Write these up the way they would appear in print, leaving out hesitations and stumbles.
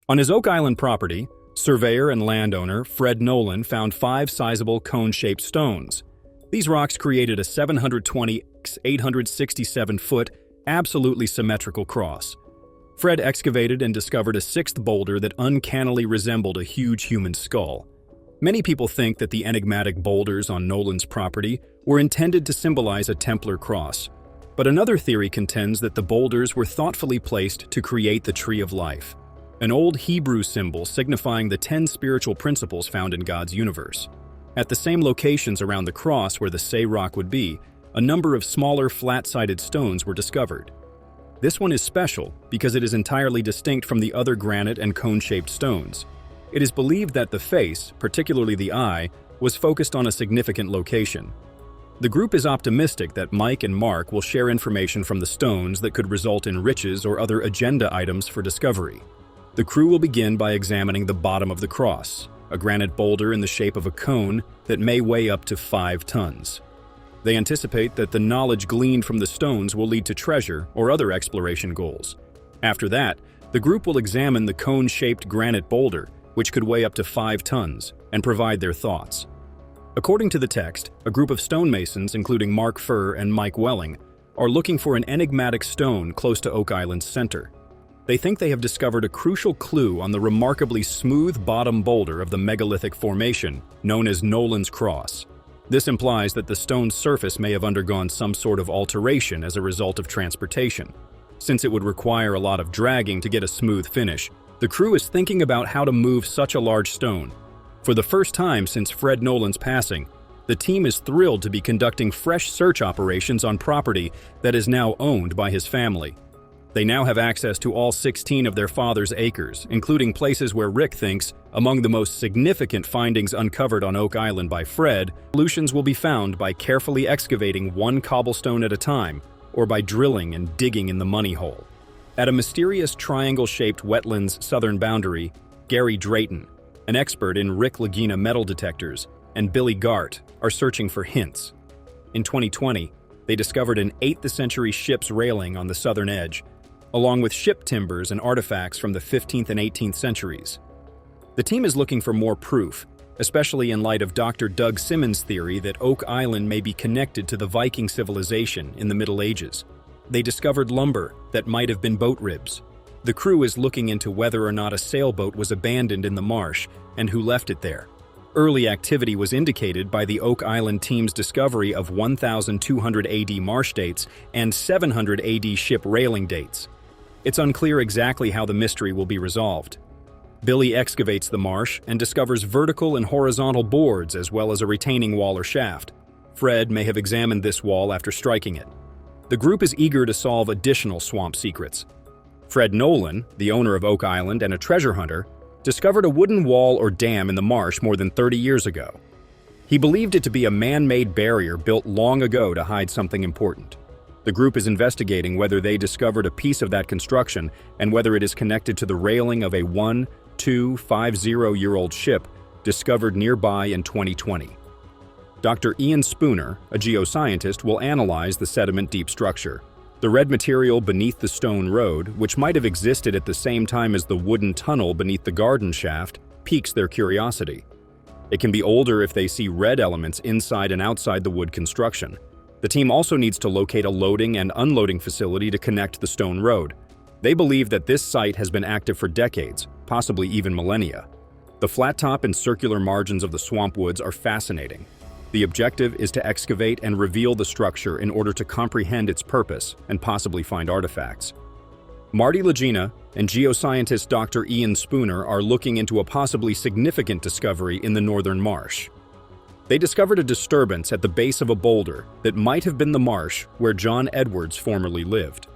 On his Oak Island property, surveyor and landowner Fred Nolan found 5 sizable cone-shaped stones. These rocks created a 720 x 867-foot, absolutely symmetrical cross. Fred excavated and discovered a 6th boulder that uncannily resembled a huge human skull. Many people think that the enigmatic boulders on Nolan's property were intended to symbolize a Templar cross, but another theory contends that the boulders were thoughtfully placed to create the Tree of Life, an old Hebrew symbol signifying the 10 spiritual principles found in God's universe. At the same locations around the cross where the Say rock would be, a number of smaller flat-sided stones were discovered. This one is special because it is entirely distinct from the other granite and cone-shaped stones. It is believed that the face, particularly the eye, was focused on a significant location. The group is optimistic that Mike and Mark will share information from the stones that could result in riches or other agenda items for discovery. The crew will begin by examining the bottom of the cross, a granite boulder in the shape of a cone that may weigh up to 5 tons. They anticipate that the knowledge gleaned from the stones will lead to treasure or other exploration goals. After that, the group will examine the cone-shaped granite boulder, which could weigh up to 5 tons, and provide their thoughts. According to the text, a group of stonemasons, including Mark Furr and Mike Welling, are looking for an enigmatic stone close to Oak Island's center. They think they have discovered a crucial clue on the remarkably smooth bottom boulder of the megalithic formation known as Nolan's Cross. This implies that the stone's surface may have undergone some sort of alteration as a result of transportation. Since it would require a lot of dragging to get a smooth finish, the crew is thinking about how to move such a large stone. For the first time since Fred Nolan's passing, the team is thrilled to be conducting fresh search operations on property that is now owned by his family. They now have access to all 16 of their father's acres, including places where Rick thinks, among the most significant findings uncovered on Oak Island by Fred, solutions will be found by carefully excavating one cobblestone at a time, or by drilling and digging in the money hole. At a mysterious triangle-shaped wetlands southern boundary, Gary Drayton, an expert in Lagena metal detectors, and Billy Gart are searching for hints. In 2020, they discovered an 8th century ship's railing on the southern edge, along with ship timbers and artifacts from the 15th and 18th centuries. The team is looking for more proof, especially in light of Dr. Doug Simmons' theory that Oak Island may be connected to the Viking civilization in the Middle Ages. They discovered lumber that might have been boat ribs. The crew is looking into whether or not a sailboat was abandoned in the marsh and who left it there. Early activity was indicated by the Oak Island team's discovery of 1200 AD marsh dates and 700 AD ship railing dates. It's unclear exactly how the mystery will be resolved. Billy excavates the marsh and discovers vertical and horizontal boards as well as a retaining wall or shaft. Fred may have examined this wall after striking it. The group is eager to solve additional swamp secrets. Fred Nolan, the owner of Oak Island and a treasure hunter, discovered a wooden wall or dam in the marsh more than 30 years ago. He believed it to be a man-made barrier built long ago to hide something important. The group is investigating whether they discovered a piece of that construction and whether it is connected to the railing of a 1250-year-old ship discovered nearby in 2020. Dr. Ian Spooner, a geoscientist, will analyze the sediment deep structure. The red material beneath the stone road, which might have existed at the same time as the wooden tunnel beneath the garden shaft, piques their curiosity. It can be older if they see red elements inside and outside the wood construction. The team also needs to locate a loading and unloading facility to connect the stone road. They believe that this site has been active for decades, possibly even millennia. The flat top and circular margins of the swamp woods are fascinating. The objective is to excavate and reveal the structure in order to comprehend its purpose and possibly find artifacts. Marty Lagina and geoscientist Dr. Ian Spooner are looking into a possibly significant discovery in the northern marsh. They discovered a disturbance at the base of a boulder that might have been the marsh where John Edwards formerly lived.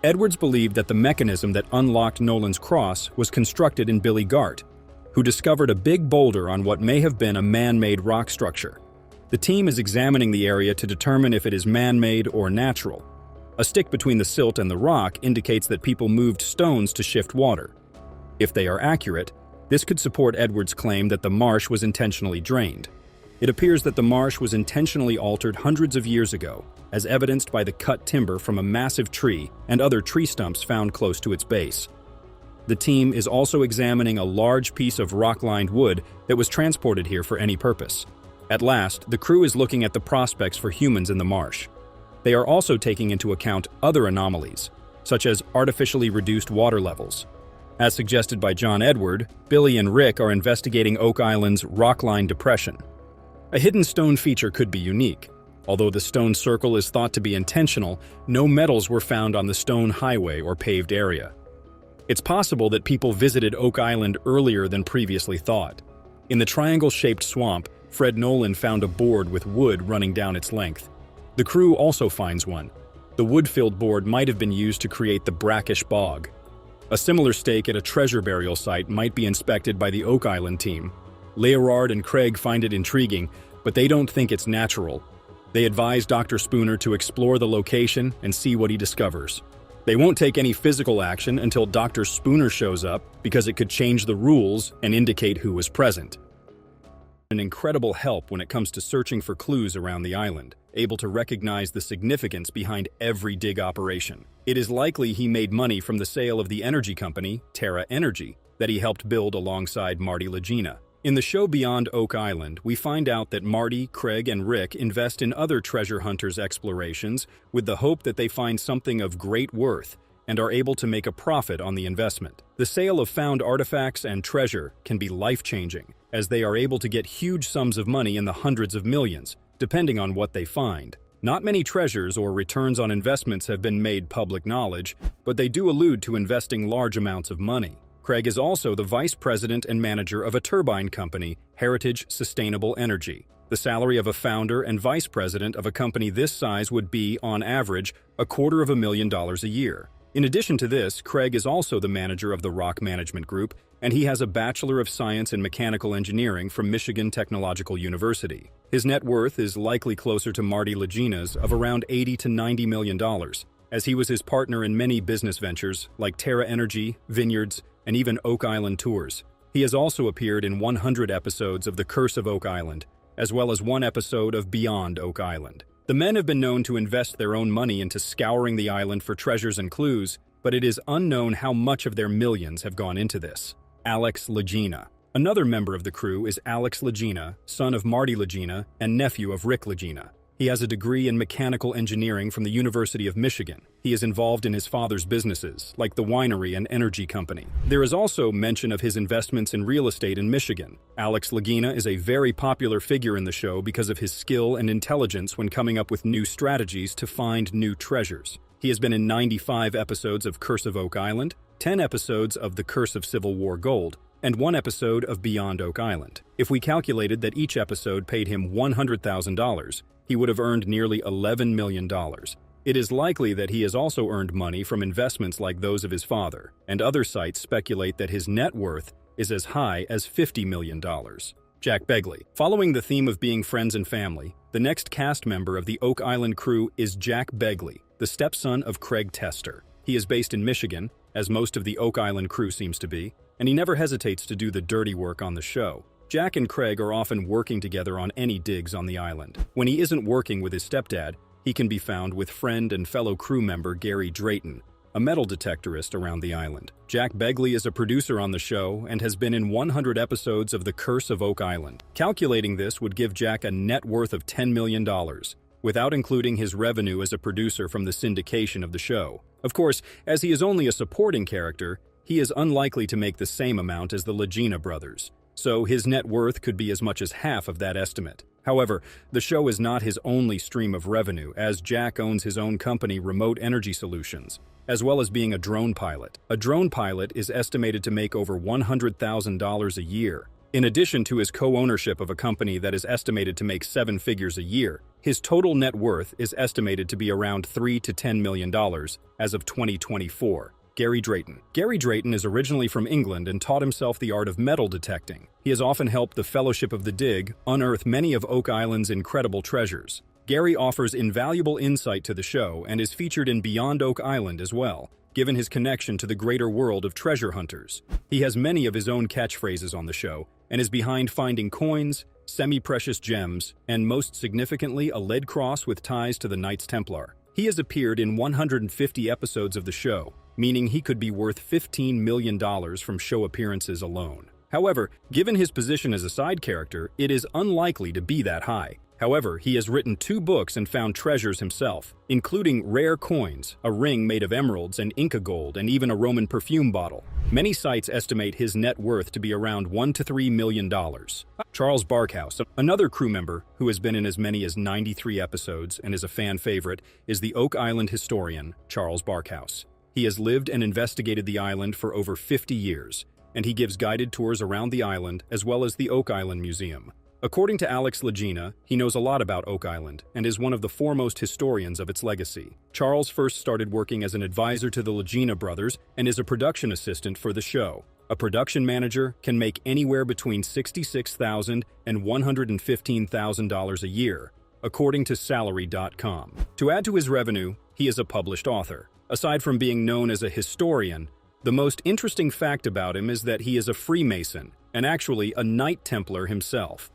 Edwards believed that the mechanism that unlocked Nolan's Cross was constructed in Billy Gart, who discovered a big boulder on what may have been a man-made rock structure. The team is examining the area to determine if it is man-made or natural. A stick between the silt and the rock indicates that people moved stones to shift water. If they are accurate, this could support Edwards' claim that the marsh was intentionally drained. It appears that the marsh was intentionally altered hundreds of years ago, as evidenced by the cut timber from a massive tree and other tree stumps found close to its base. The team is also examining a large piece of rock-lined wood that was transported here for any purpose. At last, the crew is looking at the prospects for humans in the marsh. They are also taking into account other anomalies, such as artificially reduced water levels. As suggested by John Edward, Billy and Rick are investigating Oak Island's rock-lined depression. A hidden stone feature could be unique. Although the stone circle is thought to be intentional, no metals were found on the stone highway or paved area. It's possible that people visited Oak Island earlier than previously thought. In the triangle-shaped swamp, Fred Nolan found a board with wood running down its length. The crew also finds one. The wood-filled board might have been used to create the brackish bog. A similar stake at a treasure burial site might be inspected by the Oak Island team. Leorard and Craig find it intriguing, but they don't think it's natural. They advise Dr. Spooner to explore the location and see what he discovers. They won't take any physical action until Dr. Spooner shows up because it could change the rules and indicate who was present. An incredible help when it comes to searching for clues around the island, able to recognize the significance behind every dig operation. It is likely he made money from the sale of the energy company, Terra Energy, that he helped build alongside Marty Lagena. In the show Beyond Oak Island, we find out that Marty, Craig, and Rick invest in other treasure hunters' explorations with the hope that they find something of great worth and are able to make a profit on the investment. The sale of found artifacts and treasure can be life-changing, as they are able to get huge sums of money in the hundreds of millions, depending on what they find. Not many treasures or returns on investments have been made public knowledge, but they do allude to investing large amounts of money. Craig is also the vice president and manager of a turbine company, Heritage Sustainable Energy. The salary of a founder and vice president of a company this size would be, on average, $250,000 a year. In addition to this, Craig is also the manager of the Rock Management Group, and he has a Bachelor of Science in Mechanical Engineering from Michigan Technological University. His net worth is likely closer to Marty Lagena's of around $80 to $90 million, as he was his partner in many business ventures like Terra Energy, Vineyards, and even Oak Island tours. He has also appeared in 100 episodes of The Curse of Oak Island, as well as one episode of Beyond Oak Island. The men have been known to invest their own money into scouring the island for treasures and clues, but it is unknown how much of their millions have gone into this. Alex Lagena. Another member of the crew is Alex Lagena, son of Marty Lagena and nephew of Rick Lagena. He has a degree in mechanical engineering from the University of Michigan. He is involved in his father's businesses, like the winery and energy company. There is also mention of his investments in real estate in Michigan. Alex Lagena is a very popular figure in the show because of his skill and intelligence when coming up with new strategies to find new treasures. He has been in 95 episodes of Curse of Oak Island, 10 episodes of The Curse of Civil War Gold, and 1 episode of Beyond Oak Island. If we calculated that each episode paid him $100,000, he would have earned nearly $11 million. It is likely that he has also earned money from investments like those of his father, and other sites speculate that his net worth is as high as $50 million. Jack Begley. Following the theme of being friends and family, the next cast member of the Oak Island crew is Jack Begley, the stepson of Craig Tester. He is based in Michigan, as most of the Oak Island crew seems to be, and he never hesitates to do the dirty work on the show. Jack and Craig are often working together on any digs on the island. When he isn't working with his stepdad, he can be found with friend and fellow crew member Gary Drayton, a metal detectorist around the island. Jack Begley is a producer on the show and has been in 100 episodes of The Curse of Oak Island. Calculating this would give Jack a net worth of $10 million, without including his revenue as a producer from the syndication of the show. Of course, as he is only a supporting character, he is unlikely to make the same amount as the Lagena brothers, so his net worth could be as much as half of that estimate. However, the show is not his only stream of revenue, as Jack owns his own company, Remote Energy Solutions, as well as being a drone pilot. A drone pilot is estimated to make over $100,000 a year. In addition to his co-ownership of a company that is estimated to make 7 figures a year, his total net worth is estimated to be around $3 to $10 million as of 2024. Gary Drayton. Gary Drayton is originally from England and taught himself the art of metal detecting. He has often helped the Fellowship of the Dig unearth many of Oak Island's incredible treasures. Gary offers invaluable insight to the show and is featured in Beyond Oak Island as well, given his connection to the greater world of treasure hunters. He has many of his own catchphrases on the show and is behind finding coins, semi-precious gems, and most significantly, a lead cross with ties to the Knights Templar. He has appeared in 150 episodes of the show, meaning he could be worth $15 million from show appearances alone. However, given his position as a side character, it is unlikely to be that high. However, he has written 2 books and found treasures himself, including rare coins, a ring made of emeralds and Inca gold, and even a Roman perfume bottle. Many sites estimate his net worth to be around $1 to $3 million. Charles Barkhouse, another crew member who has been in as many as 93 episodes and is a fan favorite, is the Oak Island historian, Charles Barkhouse. He has lived and investigated the island for over 50 years, and he gives guided tours around the island as well as the Oak Island Museum. According to Alex Lagena, he knows a lot about Oak Island and is one of the foremost historians of its legacy. Charles first started working as an advisor to the Lagena brothers and is a production assistant for the show. A production manager can make anywhere between $66,000 and $115,000 a year, according to Salary.com. To add to his revenue, he is a published author. Aside from being known as a historian, the most interesting fact about him is that he is a Freemason and actually a Knight Templar himself.